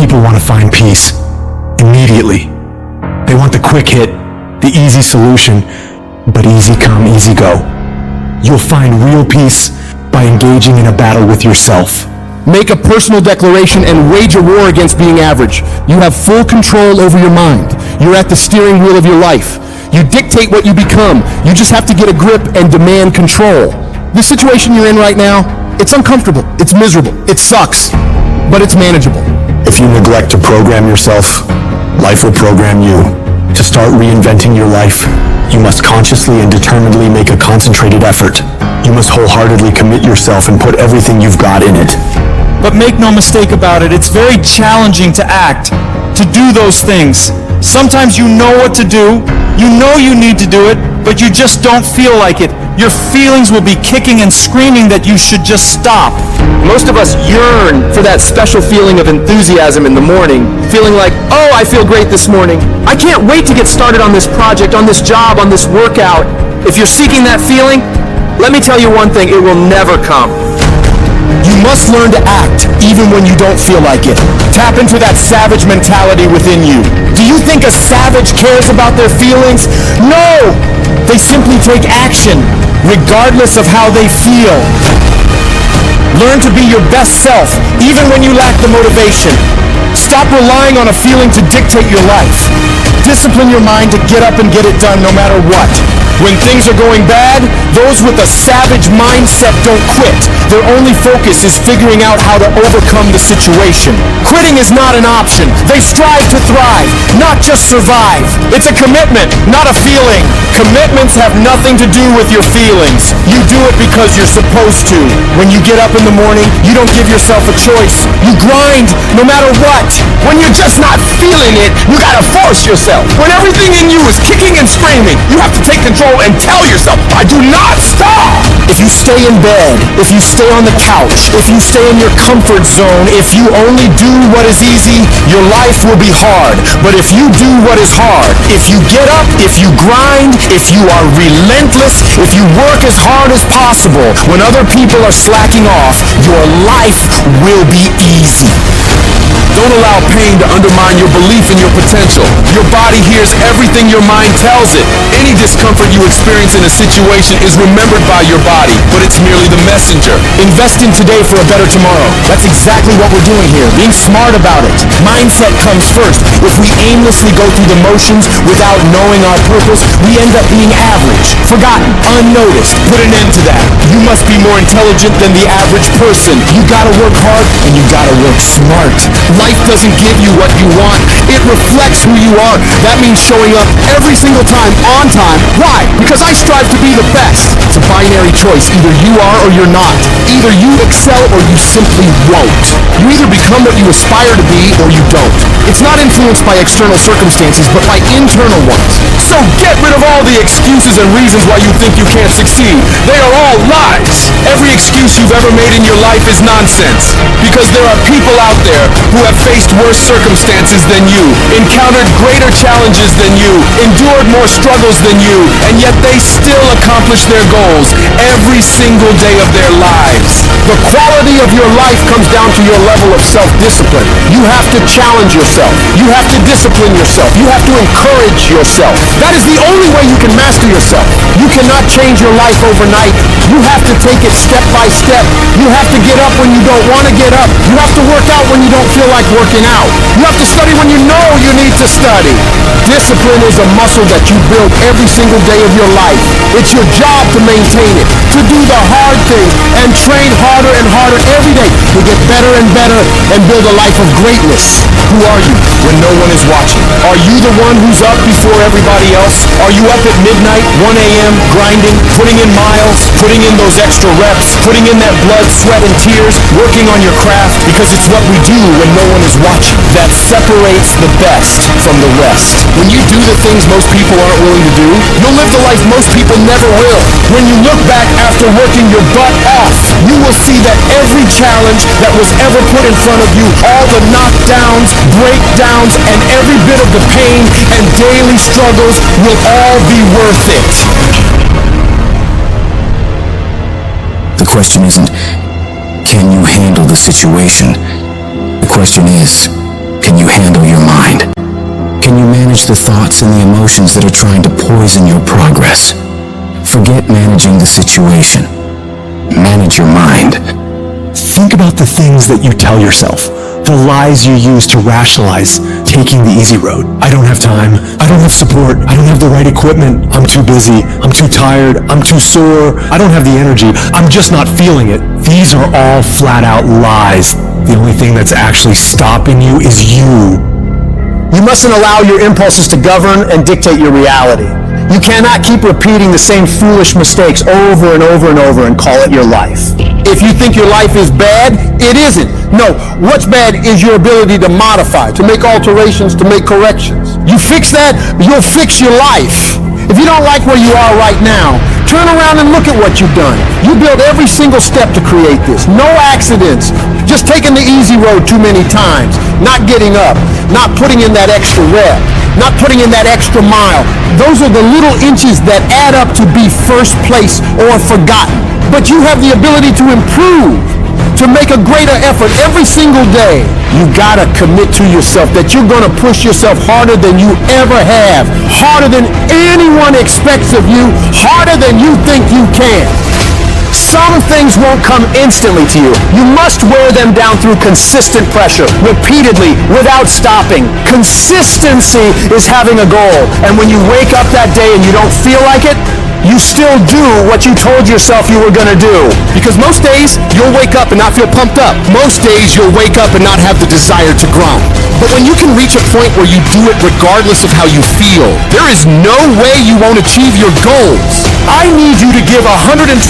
people want to find peace immediately. They want the quick hit, the easy solution, but easy come, easy go. You'll find real peace by engaging in a battle with yourself. Make a personal declaration and wage a war against being average. You have full control over your mind. You're at the steering wheel of your life. You dictate what you become. You just have to get a grip and demand control. The situation you're in right now, it's uncomfortable, it's miserable, it sucks, but it's manageable. If you neglect to program yourself, life will program you. To start reinventing your life, you must consciously and determinedly make a concentrated effort. You must wholeheartedly commit yourself and put everything you've got in it. But make no mistake about it, it's very challenging to act, to do those things. Sometimes you know what to do, you know you need to do it, but you just don't feel like it. Your feelings will be kicking and screaming that you should just stop. Most of us yearn for that special feeling of enthusiasm in the morning, feeling like, oh, I feel great this morning. I can't wait to get started on this project, on this job, on this workout. If you're seeking that feeling, let me tell you one thing, it will never come. You must learn to act even when you don't feel like it. Tap into that savage mentality within you. Do you think a savage cares about their feelings? No! They simply take action, regardless of how they feel. Learn to be your best self, even when you lack the motivation. Stop relying on a feeling to dictate your life. Discipline your mind to get up and get it done no matter what. When things are going bad, those with a savage mindset don't quit. Their only focus is figuring out how to overcome the situation. Quitting is not an option. They strive to thrive, not just survive. It's a commitment, not a feeling. Commitments have nothing to do with your feelings. You do it because you're supposed to. When you get up in the morning, you don't give yourself a choice. You grind no matter what. When you're just not feeling it, you gotta force yourself. When everything in you is kicking and screaming, you have to take control and tell yourself, I do not stop! If you stay in bed, if you stay on the couch, if you stay in your comfort zone, if you only do what is easy, your life will be hard. But if you do what is hard, if you get up, if you grind, if you are relentless, if you work as hard as possible, when other people are slacking off, your life will be easy. Don't allow pain to undermine your belief in your potential. Your body hears everything your mind tells it. Any discomfort you experience in a situation is remembered by your body, but it's merely the messenger. Invest in today for a better tomorrow. That's exactly what we're doing here, being smart about it. Mindset comes first. If we aimlessly go through the motions without knowing our purpose, we end up being average, forgotten, unnoticed. Put an end to that. You must be more intelligent than the average person. You gotta work hard and you gotta work smart. Life doesn't give you what you want. It reflects who you are. That means showing up every single time on time. Why? Because I strive to be the best. It's a binary choice. Either you are or you're not. Either you excel or you simply won't. You either become what you aspire to be or you don't. It's not influenced by external circumstances, but by internal ones. So get rid of all the excuses and reasons why you think you can't succeed. They are all lies. Every excuse you've ever made in your life is nonsense. Because there are people out there who have faced worse circumstances than you, encountered greater challenges than you, endured more struggles than you, and yet they still accomplish their goals every single day of their lives. The quality of your life comes down to your level of self-discipline. You have to challenge yourself. You have to discipline yourself. You have to encourage yourself. That is the only way you can master yourself. You cannot change your life overnight. You have to take it step by step. You have to get up when you don't want to get up. You have to work out when you don't feel like working out. You have to study when you know you need to study. Discipline is a muscle that you build every single day of your life. It's your job to maintain it, to do the hard things, and train harder and harder every day to get better and better and build a life of greatness. Who are you when no one is watching? Are you the one who's up before everybody else? Are you up at midnight, 1 a.m., grinding, putting in miles, putting in those extra reps, putting in that blood, sweat, and tears, working on your craft? Because it's what we do when no one is watching that separates the best from the rest. When you do the things most people aren't willing to do, you'll live the life most people never will. When you look back after working your butt off, you will see that every challenge that was ever put in front of you, all the knockdowns, breakdowns, and every bit of the pain and daily struggles will all be worth it. The question isn't, can you handle the situation? The question is, Can you handle your mind? Can you manage the thoughts and the emotions that are trying to poison your progress? Forget managing the situation. Manage your mind. Think about the things that you tell yourself, the lies you use to rationalize taking the easy road. I don't have time. I don't have support. I don't have the right equipment. I'm too busy. I'm too tired. I'm too sore. I don't have the energy. I'm just not feeling it. These are all flat out lies. The only thing that's actually stopping you is you. You mustn't allow your impulses to govern and dictate your reality. You cannot keep repeating the same foolish mistakes over and over and over and call it your life. If you think your life is bad, it isn't. No, what's bad is your ability to modify, to make alterations, to make corrections. You fix that, you'll fix your life. If you don't like where you are right now, turn around and look at what you've done. You built every single step to create this. No accidents. Just taking the easy road too many times. Not getting up. Not putting in that extra rep. Not putting in that extra mile. Those are the little inches that add up to be first place or forgotten. But you have the ability to improve, to make a greater effort every single day. You gotta commit to yourself that you're gonna push yourself harder than you ever have, harder than anyone expects of you, harder than you think you can. Some things won't come instantly to you. You must wear them down through consistent pressure, repeatedly, without stopping. Consistency is having a goal, and when you wake up that day and you don't feel like it, you still do what you told yourself you were gonna do. Because most days, you'll wake up and not feel pumped up. Most days, you'll wake up and not have the desire to grind. But when you can reach a point where you do it regardless of how you feel, there is no way you won't achieve your goals. I need you to give 120%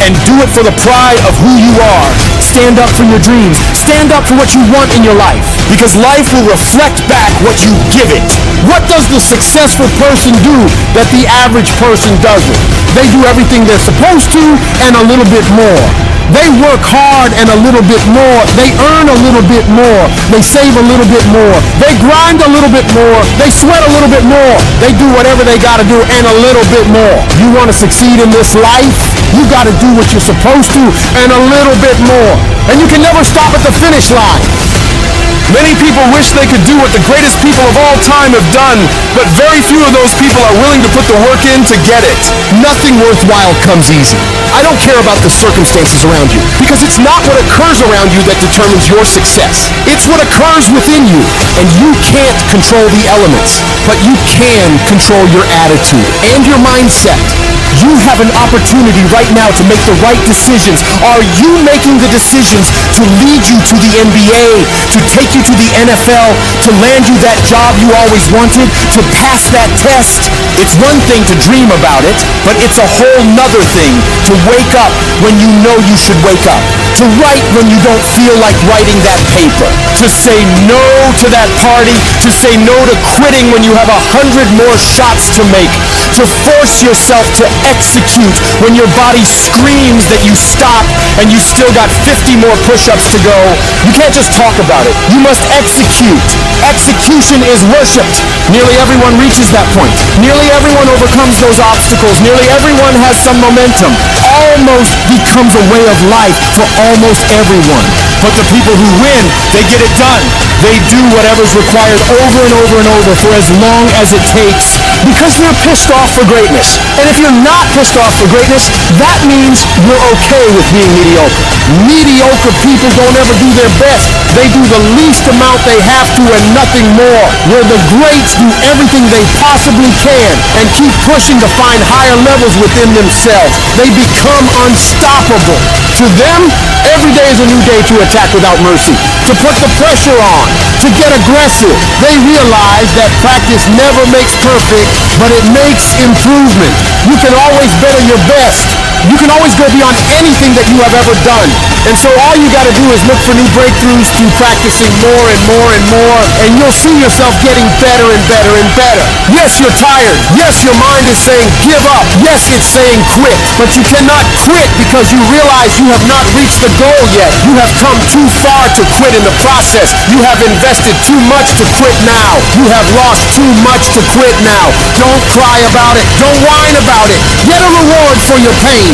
and do it for the pride of who you are. Stand up for your dreams. Stand up for what you want in your life. Because life will reflect back what you give it. What does the successful person do that the average person doesn't? They do everything they're supposed to and a little bit more. They work hard and a little bit more. They earn a little bit more. They save a little bit more. They grind a little bit more. They sweat a little bit more. They do whatever they gotta do and a little bit more. You wanna succeed in this life? You gotta do what you're supposed to and a little bit more. And you can never stop at the finish line. Many people wish they could do what the greatest people of all time have done, but very few of those people are willing to put the work in to get it. Nothing worthwhile comes easy. I don't care about the circumstances around you, because it's not what occurs around you that determines your success. It's what occurs within you. And you can't control the elements, but you can control your attitude and your mindset. You have an opportunity right now to make the right decisions. Are you making the decisions to lead you to the NBA, to take you to the NFL, to land you that job you always wanted, to pass that test? It's one thing to dream about it, but it's a whole nother thing to wake up when you know you should wake up, to write when you don't feel like writing that paper, to say no to that party, to say no to quitting when you have 100 more shots to make, to force yourself to execute when your body screams that you stop and you still got 50 more push-ups to go. You can't just talk about it. You must execute. Execution is worshipped. Nearly everyone reaches that point. Nearly everyone overcomes those obstacles. Nearly everyone has some momentum. Almost becomes a way of life for almost everyone. But the people who win, they get it done. They do whatever's required over and over and over for as long as it takes, because you're pissed off for greatness. And if you're not pissed off for greatness, that means you're okay with being mediocre. Mediocre people don't ever do their best. They do the least amount they have to and nothing more. Where the greats do everything they possibly can and keep pushing to find higher levels within themselves. They become unstoppable. To them, every day is a new day to attack without mercy, to put the pressure on, to get aggressive. They realize that practice never makes perfect, but it makes improvement. You can always better your best. You can always go beyond anything that you have ever done. And so all you got to do is look for new breakthroughs through practicing more and more and more, and you'll see yourself getting better and better and better. Yes, you're tired. Yes, your mind is saying give up. Yes, it's saying quit. But you cannot quit because you realize you have not reached the goal yet. You have come too far to quit in the process. You have invested too much to quit now. You have lost too much to quit now. Don't cry about it. Don't whine about it. Get a reward for your pain.